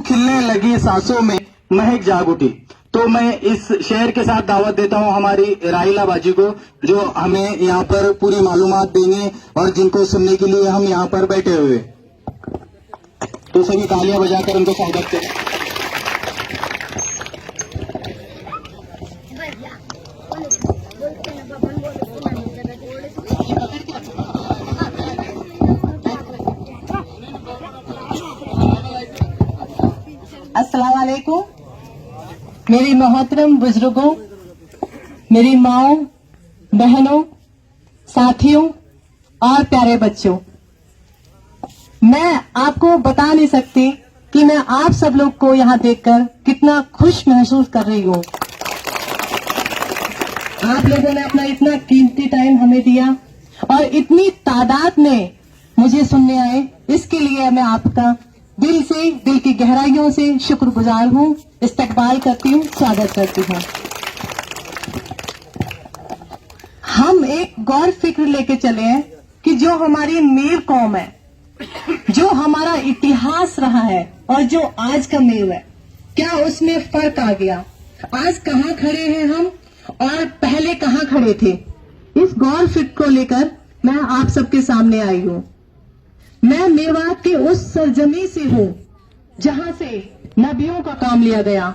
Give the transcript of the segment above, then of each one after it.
खिलने लगी सांसों में महक जाग उठी। तो मैं इस शेर के साथ दावत देता हूं हमारी राहिला बाजी को, जो हमें यहाँ पर पूरी मालूमात देंगे और जिनको सुनने के लिए हम यहाँ पर बैठे हुए। तो सभी तालियां बजाकर उनको स्वागत करें। अस्सलाम वालेकुम। मेरी मोहतरम बुजुर्गों, मेरी माओ, बहनों, साथियों और प्यारे बच्चों, मैं आपको बता नहीं सकती कि मैं आप सब लोग को यहाँ देखकर कितना खुश महसूस कर रही हूँ। आप लोगों ने अपना इतना कीमती टाइम हमें दिया और इतनी तादाद में मुझे सुनने आए, इसके लिए मैं आपका दिल से, दिल की गहराइयों से शुक्रगुजार हूँ, इस्तकबाल करती हूँ, स्वागत करती हूँ। हम एक गौर फिक्र लेके चले हैं कि जो हमारी मीर कौम है, जो हमारा इतिहास रहा है और जो आज का मीर है, क्या उसमें फर्क आ गया? आज कहाँ खड़े हैं हम और पहले कहाँ खड़े थे? इस गौर फिक्र को लेकर मैं आप सबके सामने आई हूँ। मैं मेवात के उस सरजमी से हूँ जहाँ से नबियों का काम लिया गया,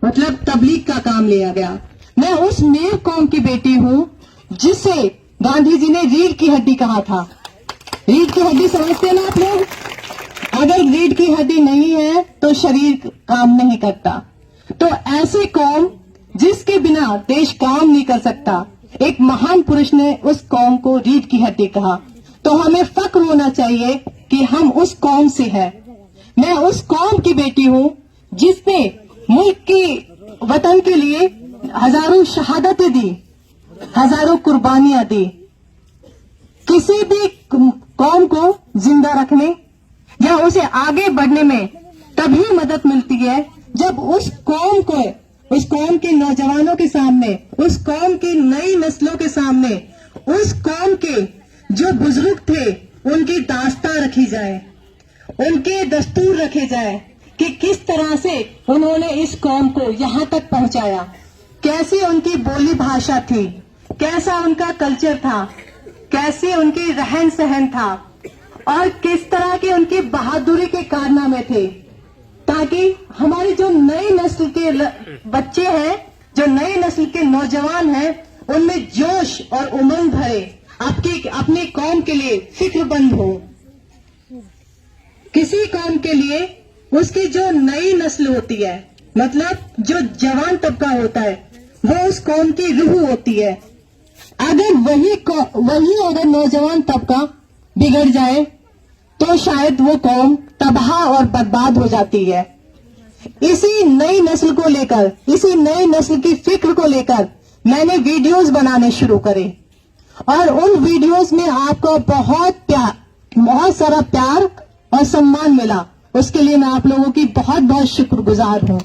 मतलब तबलीग का काम लिया गया। मैं उस मीर कौम की बेटी हूँ जिसे गांधी जी ने रीढ़ की हड्डी कहा था। रीढ़ की हड्डी समझते हैं ना आप लोग? अगर रीढ़ की हड्डी नहीं है तो शरीर काम नहीं करता। तो ऐसी कौम जिसके बिना देश काम नहीं कर सकता, एक महान पुरुष ने उस कौम को रीढ़ की हड्डी कहा। तो हमें फक्र होना चाहिए कि हम उस कौम से हैं। मैं उस कौम की बेटी हूँ जिसने मुल्क की, वतन के लिए हजारों शहादतें दी, हजारों कुर्बानियां दी। किसी भी कौम को जिंदा रखने या उसे आगे बढ़ने में तभी मदद मिलती है जब उस कौम को, उस कौम के नौजवानों के सामने, उस कौम की नई नस्लों के सामने, उस कौम के जो बुजुर्ग थे उनकी दास्तां रखी जाए, उनके दस्तूर रखे जाए कि किस तरह से उन्होंने इस कौम को यहाँ तक पहुंचाया, कैसी उनकी बोली भाषा थी, कैसा उनका कल्चर था, कैसे उनकी रहन सहन था और किस तरह की उनकी बहादुरी के कारनामे थे, ताकि हमारी जो नई नस्ल के बच्चे हैं, जो नई नस्ल के नौजवान हैं, उनमें जोश और उमंग भरे, अपनी कौम के लिए फिक्रमंद हो। किसी कौम के लिए उसकी जो नई नस्ल होती है, मतलब जो जवान तबका होता है, वो उस कौम की रूह होती है। अगर वही अगर नौजवान तबका बिगड़ जाए तो शायद वो कौम तबाह और बर्बाद हो जाती है। इसी नई नस्ल को लेकर, इसी नई नस्ल की फिक्र को लेकर मैंने वीडियोस बनाने शुरू करे और उन वीडियोस में आपको बहुत सारा प्यार और सम्मान मिला। उसके लिए मैं आप लोगों की बहुत बहुत शुक्रगुजार हूँ।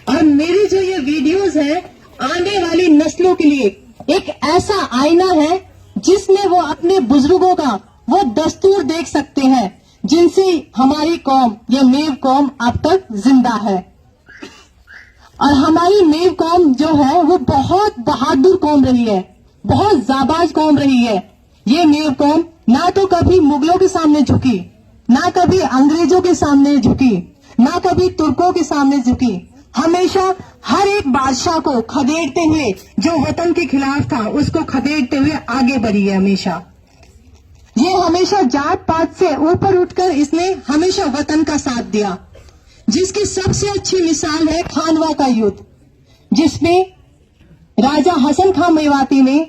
और मेरी जो ये वीडियोस है, आने वाली नस्लों के लिए एक ऐसा आईना है जिसमें वो अपने बुजुर्गों का वो दस्तूर देख सकते हैं जिनसे हमारी कौम, ये मेव कौम अब तक जिंदा है। और हमारी मेव कौम जो है वो बहुत बहादुर कौम रही है, बहुत जाबाज कौम रही है। ये मेव कौम ना तो कभी मुगलों के सामने झुकी, ना कभी अंग्रेजों के सामने झुकी, ना कभी तुर्कों के सामने झुकी। हमेशा हर एक बादशाह को खदेड़ते हुए, जो वतन के खिलाफ था उसको खदेड़ते हुए आगे बढ़ी है। ये हमेशा जात पात से ऊपर उठकर इसने हमेशा वतन का साथ दिया, जिसकी सबसे अच्छी मिसाल है खानवा का युद्ध, जिसमें राजा हसन खां मेवाती ने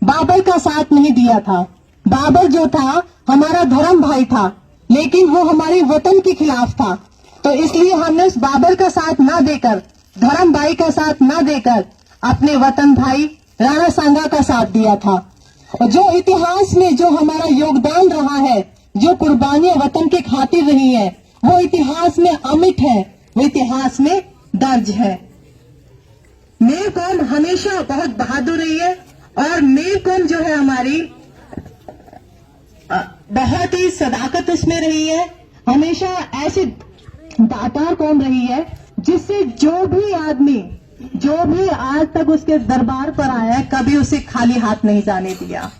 बाबर का साथ नहीं दिया था। बाबर जो था हमारा धर्म भाई था, लेकिन वो हमारे वतन के खिलाफ था। तो इसलिए हमने उस बाबर का साथ ना देकर, धर्म भाई का साथ ना देकर, अपने वतन भाई राणा सांगा का साथ दिया था। और जो इतिहास में जो हमारा योगदान रहा है, जो कुर्बानियां वतन के खातिर रही है, वो इतिहास में अमिट है, वो इतिहास में दर्ज है। मेर कौम हमेशा बहुत बहादुर रही है और मेर कौम जो है हमारी बहुत ही सदाकत उसमें रही है। हमेशा ऐसी दातार कौम रही है जिससे जो भी आदमी, जो भी आज तक उसके दरबार पर आया है, कभी उसे खाली हाथ नहीं जाने दिया।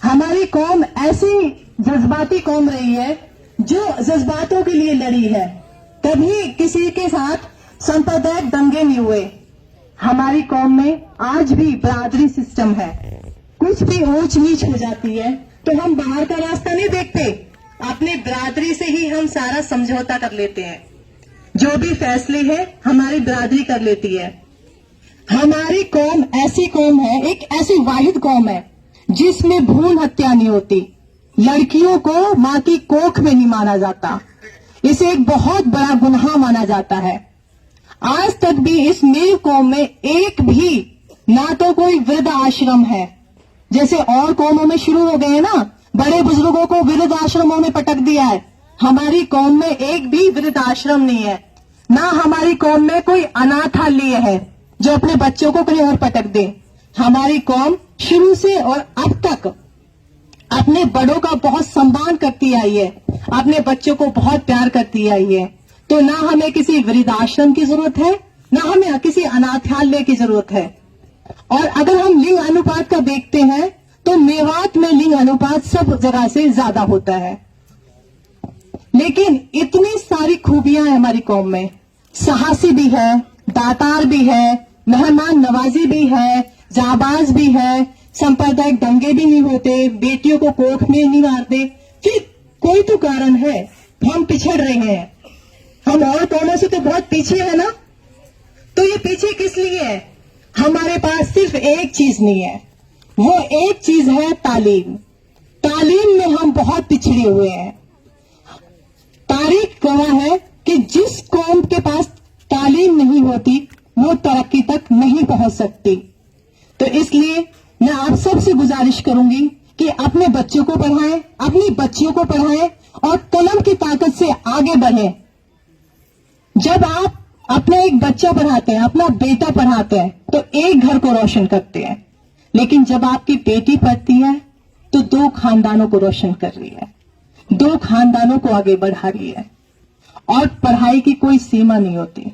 हमारी कौम ऐसी जज्बाती कौम रही है जो जज्बातों के लिए लड़ी है, कभी किसी के साथ सांप्रदायिक दंगे नहीं हुए। हमारी कौम में आज भी बरादरी सिस्टम है। कुछ भी ऊंच नीच हो जाती है तो हम बाहर का रास्ता नहीं देखते, अपनी बरादरी से ही हम सारा समझौता कर लेते हैं। जो भी फैसले हैं हमारी बरादरी कर लेती है। हमारी कौम ऐसी कौम है, एक ऐसी वाहिद कौम है जिसमें भ्रूण हत्या नहीं होती। लड़कियों को मां की कोख में नहीं माना जाता, इसे एक बहुत बड़ा गुनाह माना जाता है। आज तक भी इस मीर कौम में एक भी ना तो कोई वृद्ध आश्रम है, जैसे और कौमों में शुरू हो गए हैं ना, बड़े बुजुर्गों को वृद्ध आश्रमों में पटक दिया है। हमारी कौम में एक भी वृद्ध आश्रम नहीं है, ना हमारी कौम में कोई अनाथालय है जो अपने बच्चों को कहीं और पटक दे। हमारी कौम शुरू से और अब तक अपने बड़ों का बहुत सम्मान करती आई है, अपने बच्चों को बहुत प्यार करती आई है। तो ना हमें किसी वृद्धाश्रम की जरूरत है, ना हमें किसी अनाथालय की जरूरत है। और अगर हम लिंग अनुपात का देखते हैं तो मेवात में लिंग अनुपात सब जगह से ज्यादा होता है। लेकिन इतनी सारी खूबियां हैं हमारी कौम में, साहसी भी है, दातार भी है, मेहमान नवाजी भी है, जाबाज भी है, सांप्रदायिक दंगे भी नहीं होते, बेटियों को कोख में नहीं मारते। फिर कोई तो कारण है, हम पिछड़ रहे हैं। हम और कौमों से तो बहुत पीछे है ना, तो ये पीछे किस लिए है? हमारे पास सिर्फ एक चीज नहीं है, वो एक चीज है तालीम। तालीम में हम बहुत पिछड़े हुए हैं। तारीख गवाह है कि जिस कौम के पास तालीम नहीं होती वो तरक्की तक नहीं पहुंच सकती। तो इसलिए मैं आप सबसे गुजारिश करूंगी कि अपने बच्चों को पढ़ाएं, अपनी बच्चियों को पढ़ाएं और कलम की ताकत से आगे बढ़ें। जब आप अपना एक बच्चा पढ़ाते हैं, अपना बेटा पढ़ाते हैं, तो एक घर को रोशन करते हैं। लेकिन जब आपकी बेटी पढ़ती है तो 2 खानदानों को रोशन कर रही है, 2 खानदानों को आगे बढ़ा रही है। और पढ़ाई की कोई सीमा नहीं होती।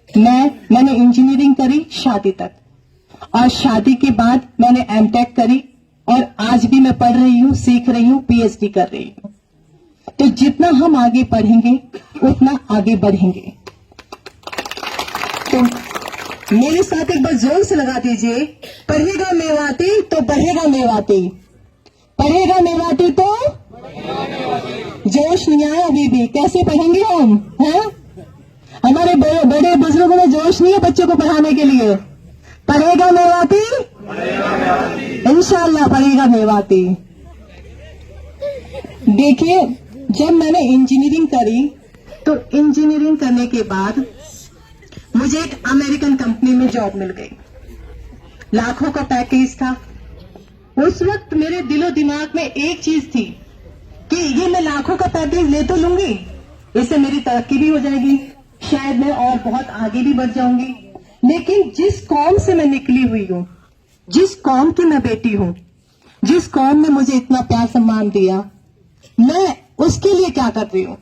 मैंने इंजीनियरिंग करी शादी तक, और शादी के बाद मैंने एमटेक करी, और आज भी मैं पढ़ रही हूँ, सीख रही हूँ, पीएचडी कर रही हूँ। तो जितना हम आगे पढ़ेंगे उतना आगे बढ़ेंगे। तो मेरे साथ एक बार जोर से लगा दीजिए, पढ़ेगा मेवाती तो बढ़ेगा मेवाती, पढ़ेगा मेवाती तो जोश नहीं आया अभी भी। कैसे पढ़ेंगे हम, हैं? हमारे बड़े बुजुर्गों में जोश नहीं है बच्चों को पढ़ाने के लिए। पढ़ेगा मेवाती, इंशाअल्लाह पढ़ेगा मेवाती। देखिए, जब मैंने इंजीनियरिंग करी तो इंजीनियरिंग करने के बाद मुझे एक अमेरिकन कंपनी में जॉब मिल गई। लाखों का पैकेज था। उस वक्त मेरे दिलो दिमाग में एक चीज थी कि ये मैं लाखों का पैकेज ले तो लूंगी, इससे मेरी तरक्की भी हो जाएगी, शायद मैं और बहुत आगे भी बढ़ जाऊंगी। लेकिन जिस कौम से मैं निकली हुई हूं, जिस कौम की मैं बेटी हूं, जिस कौम ने मुझे इतना प्यार सम्मान दिया, मैं उसके लिए क्या कर रही हूं?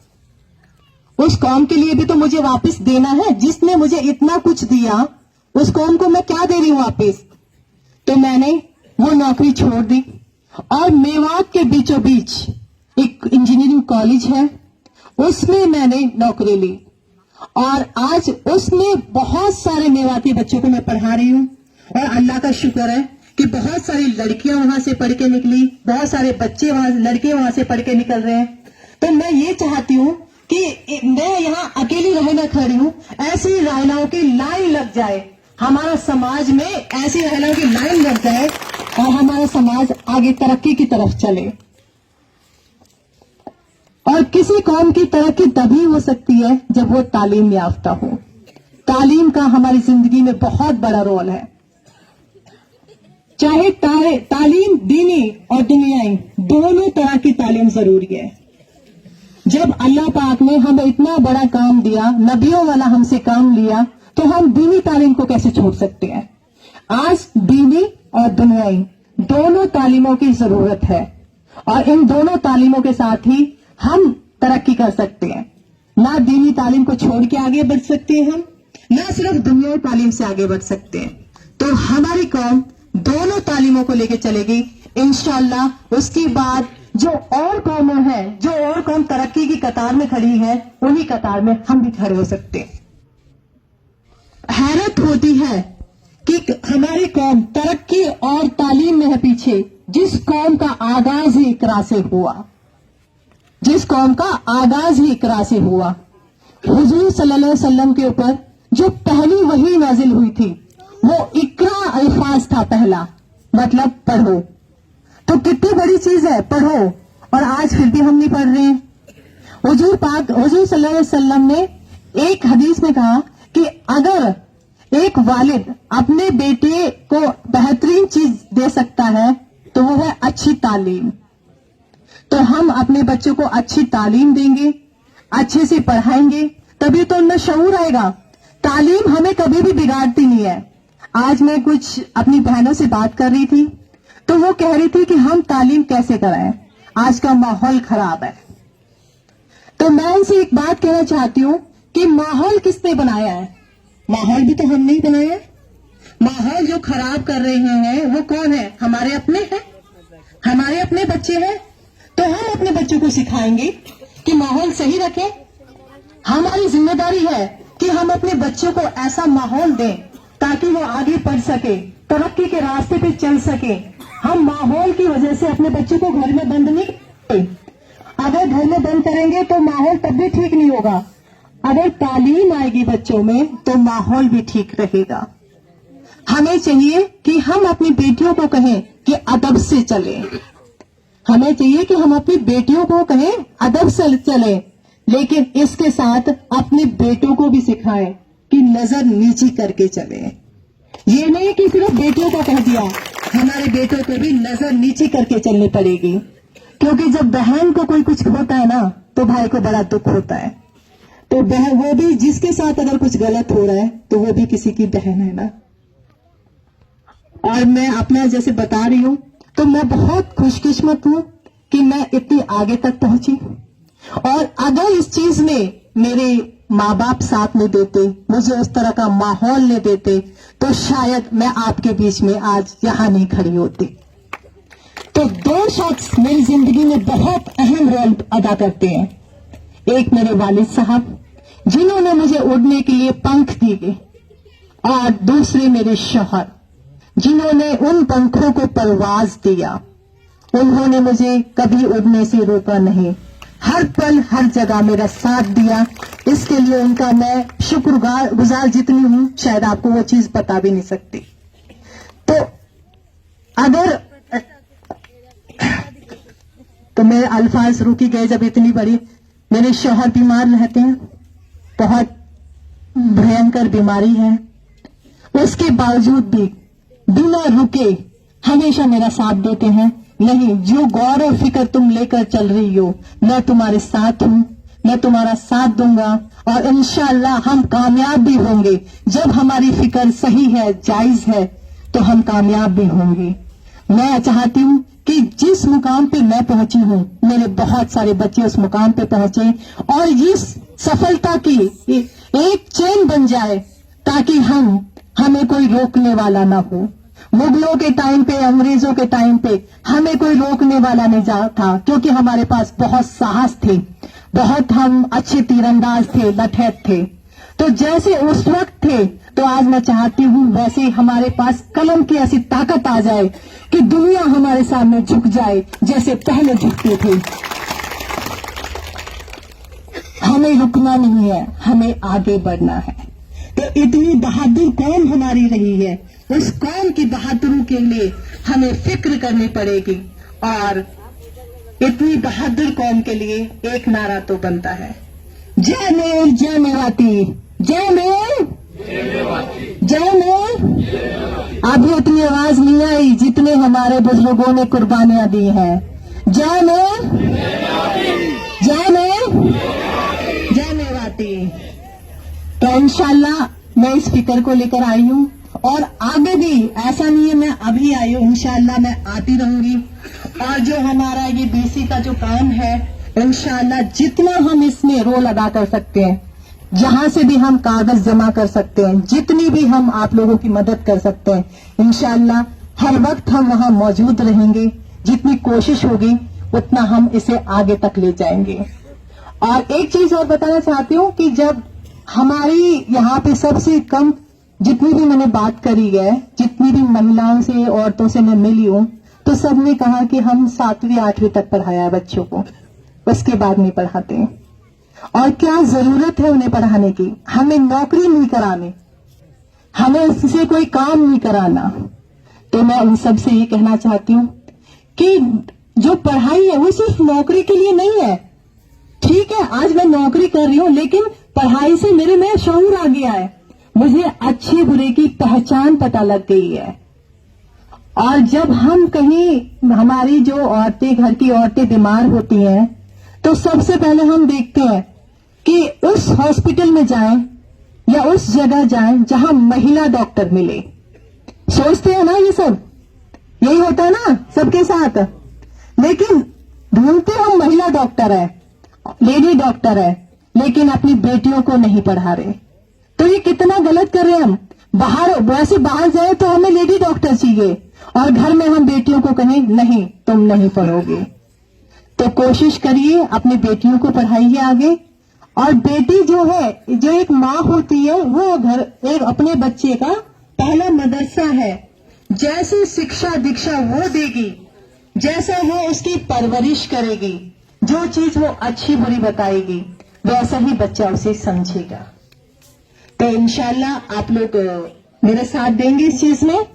उस कौम के लिए भी तो मुझे वापस देना है। जिसने मुझे इतना कुछ दिया, उस कौम को मैं क्या दे रही हूं वापस? तो मैंने वो नौकरी छोड़ दी और मेवात के बीचों बीच एक इंजीनियरिंग कॉलेज है, उसमें मैंने नौकरी ली। और आज उसमें बहुत सारे मेवाती बच्चों को मैं पढ़ा रही हूं। और अल्लाह का शुक्र है कि बहुत सारी लड़कियां वहां से पढ़ के निकली, बहुत सारे बच्चे लड़के वहां से पढ़ के निकल रहे हैं। तो मैं ये चाहती हूं कि मैं यहाँ अकेली रहना खड़ी हूँ, ऐसी महिलाओं की लाइन लग जाए, हमारा समाज में ऐसी महिलाओं की लाइन लग जाए और हमारा समाज आगे तरक्की की तरफ चले। और किसी कौम की तरक्की तभी हो सकती है जब वो तालीम याफ्ता हो। तालीम का हमारी जिंदगी में बहुत बड़ा रोल है। चाहे तालीम दीनी और दुनियाई दोनों तरह की तालीम जरूरी है। जब अल्लाह पाक ने हमें इतना बड़ा काम दिया, नबियों वाला हमसे काम लिया, तो हम दीनी तालीम को कैसे छोड़ सकते हैं? आज दीनी और दुनियाई दोनों तालीमों की जरूरत है। और इन दोनों तालीमों के साथ ही हम तरक्की कर सकते हैं। ना दीनी तालीम को छोड़ के आगे बढ़ सकते हैं हम, ना सिर्फ दुनियावी तालीम से आगे बढ़ सकते हैं। तो हमारी कौम दोनों तालीमों को लेके चलेगी इंशाअल्लाह। उसके बाद जो और कौमें हैं, जो और कौम तरक्की की कतार में खड़ी है, उन्हीं कतार में हम भी खड़े हो सकते हैं। हैरत होती है कि हमारी कौम तरक्की और तालीम में है पीछे, जिस कौम का आगाज ही इकरा से हुआ, जिस कौम का आगाज ही इकरा से हुआ। हुजूर सल्लल्लाहु अलैहि वसल्लम के ऊपर जो पहली वही नाजिल हुई थी वो इकरा अल्फाज था पहला, मतलब पढ़ो। तो कितनी बड़ी चीज है पढ़ो, और आज फिर भी हम नहीं पढ़ रहे हैं। हुजूर सल्लल्लाहु अलैहि वसल्लम ने एक हदीस में कहा कि अगर एक वालिद अपने बेटे को बेहतरीन चीज दे सकता है तो वो है अच्छी तालीम। तो हम अपने बच्चों को अच्छी तालीम देंगे, अच्छे से पढ़ाएंगे, तभी तो उनमें शऊर आएगा। तालीम हमें कभी भी बिगाड़ती नहीं है। आज मैं कुछ अपनी बहनों से बात कर रही थी तो वो कह रही थी कि हम तालीम कैसे कराएं, आज का माहौल खराब है। तो मैं इनसे एक बात कहना चाहती हूँ कि माहौल किसने बनाया है? माहौल भी तो हमने ही बनाया है। माहौल जो खराब कर रहे हैं वो कौन है? हमारे अपने हैं, हमारे अपने बच्चे हैं। तो हम अपने बच्चों को सिखाएंगे कि माहौल सही रखें। हमारी जिम्मेदारी है कि हम अपने बच्चों को ऐसा माहौल दें ताकि वो आगे बढ़ सके, तरक्की के रास्ते पे चल सके। हम माहौल की वजह से अपने बच्चों को घर में बंद नहीं करें। अगर घर में बंद करेंगे तो माहौल तब भी ठीक नहीं होगा। अगर तालीम आएगी बच्चों में तो माहौल भी ठीक रहेगा। हमें चाहिए कि हम अपनी बेटियों को कहें कि अदब से चलें। हमें चाहिए कि हम अपनी बेटियों को कहें अदब से चलें, लेकिन इसके साथ अपने बेटों को भी सिखाएं कि नजर नीची करके चलें। ये नहीं कि सिर्फ बेटियों को कह दिया, हमारे बेटों को भी नजर नीची करके चलनी पड़ेगी। क्योंकि जब बहन को कोई कुछ होता है ना तो भाई को बड़ा दुख होता है। तो बहन, वो भी जिसके साथ अगर कुछ गलत हो रहा है तो वो भी किसी की बहन है ना। और मैं अपना जैसे बता रही हूँ तो मैं बहुत खुशकिस्मत हूँ कि मैं इतनी आगे तक पहुंची। और अगर इस चीज में मेरे माँ बाप साथ नहीं देते, मुझे उस तरह का माहौल नहीं देते, तो शायद मैं आपके बीच में आज यहाँ नहीं खड़ी होती। तो दो शख्स मेरी जिंदगी में बहुत अहम रोल अदा करते हैं। एक मेरे वालिद साहब जिन्होंने मुझे उड़ने के लिए पंख दिए, और दूसरे मेरे शौहर जिन्होंने उन पंखों को परवाज दिया। उन्होंने मुझे कभी उड़ने से रोका नहीं, हर पल हर जगह मेरा साथ दिया। इसके लिए उनका मैं शुक्रगुजार जितनी हूं शायद आपको वो चीज बता भी नहीं सकती। तो अगर तो मेरे अल्फाज रुकी गए जब इतनी बड़ी। मेरे शौहर बीमार रहते हैं, बहुत भयंकर बीमारी है, उसके बावजूद भी बिना रुके हमेशा मेरा साथ देते हैं। नहीं, जो गौर और फिक्र तुम लेकर चल रही हो, मैं तुम्हारे साथ हूं, मैं तुम्हारा साथ दूंगा, और इंशाअल्लाह हम कामयाब भी होंगे। जब हमारी फिक्र सही है, जायज है, तो हम कामयाब भी होंगे। मैं चाहती हूं कि जिस मुकाम पे मैं पहुंची हूं, मेरे बहुत सारे बच्चे उस मुकाम पे पहुंचे, और इस सफलता की एक चेन बन जाए ताकि हमें कोई रोकने वाला ना हो। मुगलों के टाइम पे, अंग्रेजों के टाइम पे हमें कोई रोकने वाला नहीं था, क्योंकि हमारे पास बहुत साहस थे, बहुत हम अच्छे तीरंदाज थे, लठैत थे। तो जैसे उस वक्त थे, तो आज मैं चाहती हूँ वैसे हमारे पास कलम की ऐसी ताकत आ जाए कि दुनिया हमारे सामने झुक जाए जैसे पहले झुकते थे। हमें रुकना नहीं है, हमें आगे बढ़ना है। तो इतनी बहादुर कौम हमारी रही है, उस कौम की बहादुरी के लिए हमें फिक्र करनी पड़ेगी। और इतनी बहादुर कौम के लिए एक नारा तो बनता है, जय मेर जय मेवाती, जय मेर जय मेर। अभी उतनी आवाज नहीं आई जितने हमारे बुजुर्गों ने कुर्बानियां दी हैं। जय मेर जय मेर जय मेवाती। तो इंशाल्लाह मैं इस फिक्र को लेकर आई हूँ, और आगे भी ऐसा नहीं है मैं अभी आई हूँ, इंशाल्लाह मैं आती रहूंगी। और जो हमारा ये बीसी का जो काम है, इंशाअल्लाह जितना हम इसमें रोल अदा कर सकते हैं, जहां से भी हम कागज जमा कर सकते हैं, जितनी भी हम आप लोगों की मदद कर सकते हैं, इंशाअल्लाह हर वक्त हम वहां मौजूद रहेंगे। जितनी कोशिश होगी उतना हम इसे आगे तक ले जाएंगे। और एक चीज और बताना चाहती हूँ कि जब हमारी यहाँ पे सबसे कम जितनी भी मैंने बात करी है, जितनी भी महिलाओं से औरतों से मैं मिली हूँ, तो सबने कहा कि हम 7वीं 8वीं तक पढ़ाया बच्चों को, उसके बाद नहीं पढ़ाते हैं। और क्या जरूरत है उन्हें पढ़ाने की? हमें नौकरी नहीं करानी, हमें इससे कोई काम नहीं कराना। तो मैं उन सब से ये कहना चाहती हूँ कि जो पढ़ाई है वो सिर्फ नौकरी के लिए नहीं है। ठीक है, आज मैं नौकरी कर रही हूँ, लेकिन पढ़ाई से मेरे में शऊर आ गया है, मुझे अच्छे बुरे की पहचान पता लग गई है। और जब हम कहीं हमारी जो औरतें, घर की औरतें बीमार होती हैं, तो सबसे पहले हम देखते हैं कि उस हॉस्पिटल में जाएं या उस जगह जाएं जहां महिला डॉक्टर मिले। सोचते हैं ना, ये सब यही होता है ना सबके साथ, लेकिन ढूंढते हम महिला डॉक्टर है, लेडी डॉक्टर है, लेकिन अपनी बेटियों को नहीं पढ़ा रहे। तो ये कितना गलत कर रहे हैं हम। वैसे बाहर जाए तो हमें लेडी डॉक्टर चाहिए, और घर में हम बेटियों को कहें नहीं तुम नहीं पढ़ोगे। तो कोशिश करिए, अपनी बेटियों को पढ़ाइए आगे। और बेटी जो है, जो एक माँ होती है, वो घर एक अपने बच्चे का पहला मदरसा है। जैसे शिक्षा दीक्षा वो देगी, जैसा वो उसकी परवरिश करेगी, जो चीज वो अच्छी बुरी बताएगी, वैसा ही बच्चा उसे समझेगा। तो इंशाल्लाह आप लोग मेरा साथ देंगे इस चीज में,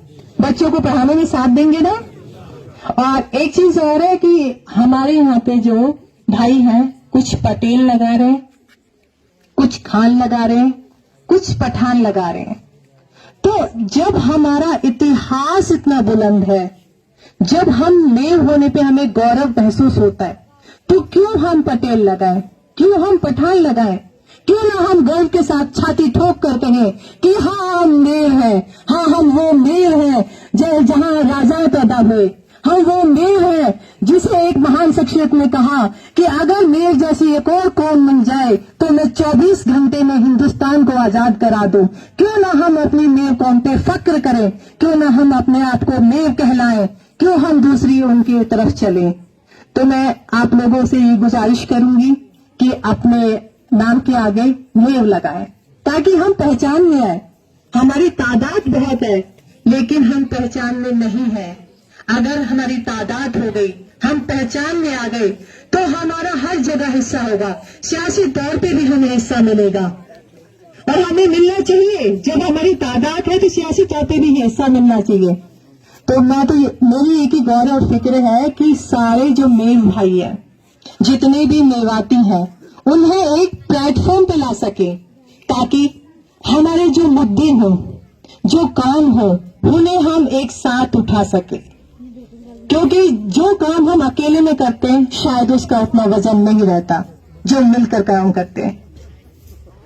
बच्चों को पढ़ाने में साथ देंगे ना। और एक चीज और है कि हमारे यहाँ पे जो भाई हैं, कुछ पटेल लगा रहे हैं, कुछ खान लगा रहे हैं, कुछ पठान लगा रहे हैं। तो जब हमारा इतिहास इतना बुलंद है, जब हम मेल होने पे हमें गौरव महसूस होता है, तो क्यों हम पटेल लगाएं, क्यों हम पठान लगाएं? क्यों ना हम गर्व के साथ छाती ठोक कर कहें कि हाँ हम मेल हैं, हाँ हम वो मेल हैं जहां राजा पैदा हुए, हम वो मेल हैं जिसे एक महान शख्सियत ने कहा कि अगर मेल जैसी एक और कौम मिल जाए तो मैं 24 घंटे में हिंदुस्तान को आजाद करा दूं। क्यों ना हम अपनी मेल कौम पे फक्र करें, क्यों ना हम अपने आप को मेल कहलाएं, क्यों हम दूसरी उनकी तरफ चलें। तो मैं आप लोगों से ये गुजारिश करूंगी कि अपने नाम के आगे मेव लगाएं, ताकि हम पहचान में आए। हमारी तादाद बहुत है, लेकिन हम पहचान में नहीं है। अगर हमारी तादाद हो गई, हम पहचान में आ गए, तो हमारा हर जगह हिस्सा होगा, सियासी तौर पे भी हमें हिस्सा मिलेगा। और हमें मिलना चाहिए, जब हमारी तादाद है तो सियासी तौर पे भी हिस्सा मिलना चाहिए। तो मेरी एक ही गौर और फिक्र है कि सारे जो मेव भाई हैं, जितने भी मेवाती हैं, उन्हें एक प्लेटफॉर्म पे ला सके, ताकि हमारे जो मुद्दे हों, जो काम हो, उन्हें हम एक साथ उठा सके। क्योंकि जो काम हम अकेले में करते हैं, शायद उसका उतना वजन नहीं रहता जो मिलकर काम करते हैं।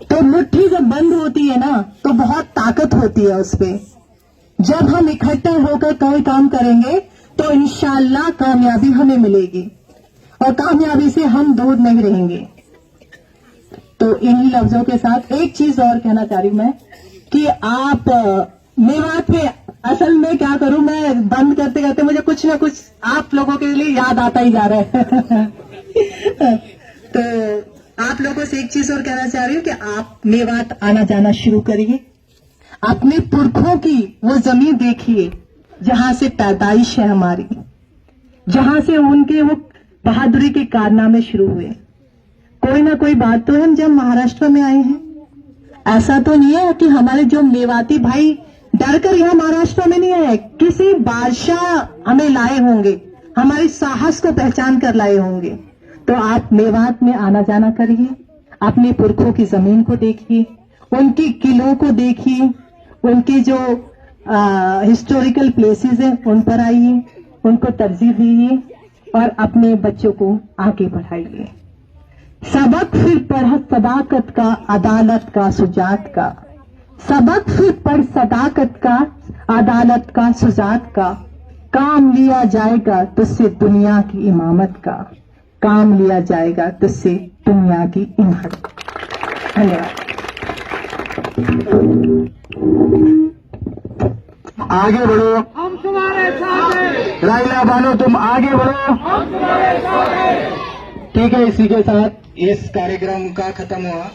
तो मुट्ठी जब बंद होती है ना, तो बहुत ताकत होती है उस पे। जब हम इकट्ठे होकर कोई काम करेंगे तो इंशाअल्लाह कामयाबी हमें मिलेगी, और कामयाबी से हम दूर नहीं रहेंगे। तो इन्हीं लफ्जों के साथ एक चीज और कहना चाह रही हूं मैं कि आप मेवात में, असल में क्या करूं, मैं बंद करते करते मुझे कुछ ना कुछ आप लोगों के लिए याद आता ही जा रहा है। तो आप लोगों से एक चीज और कहना चाह रही हूँ कि आप मेवात आना जाना शुरू करिए। अपने पुरखों की वो जमीन देखिए जहां से पैदाइश है हमारी, जहां से उनके वो बहादुरी के कारनामे शुरू हुए। कोई ना कोई बात तो है, हम जब महाराष्ट्र में आए हैं, ऐसा तो नहीं है कि हमारे जो मेवाती भाई डर कर यहाँ महाराष्ट्र में नहीं आए, किसी बादशाह हमें लाए होंगे, हमारे साहस को पहचान कर लाए होंगे। तो आप मेवात में आना जाना करिए, अपने पुरखों की जमीन को देखिए, उनके किलों को देखिए, उनके जो हिस्टोरिकल प्लेसेस हैं उन पर आइए, उनको तरजीह दीजिए और अपने बच्चों को आगे बढ़ाइए। सबक फिर पढ़ सदाकत का, अदालत का, सुजात का। सबक फिर पढ़ सदाकत का, अदालत का, सुजात का। काम लिया जाएगा तुझसे दुनिया की इमामत का। काम लिया जाएगा जिससे दुनिया की इमारत। धन्यवाद। आगे बढ़ो, हम तुम्हारे साथ हैं। राइला बानो तुम आगे बढ़ो, हम तुम्हारे साथ हैं। ठीक है, इसी के साथ इस कार्यक्रम का खत्म हुआ।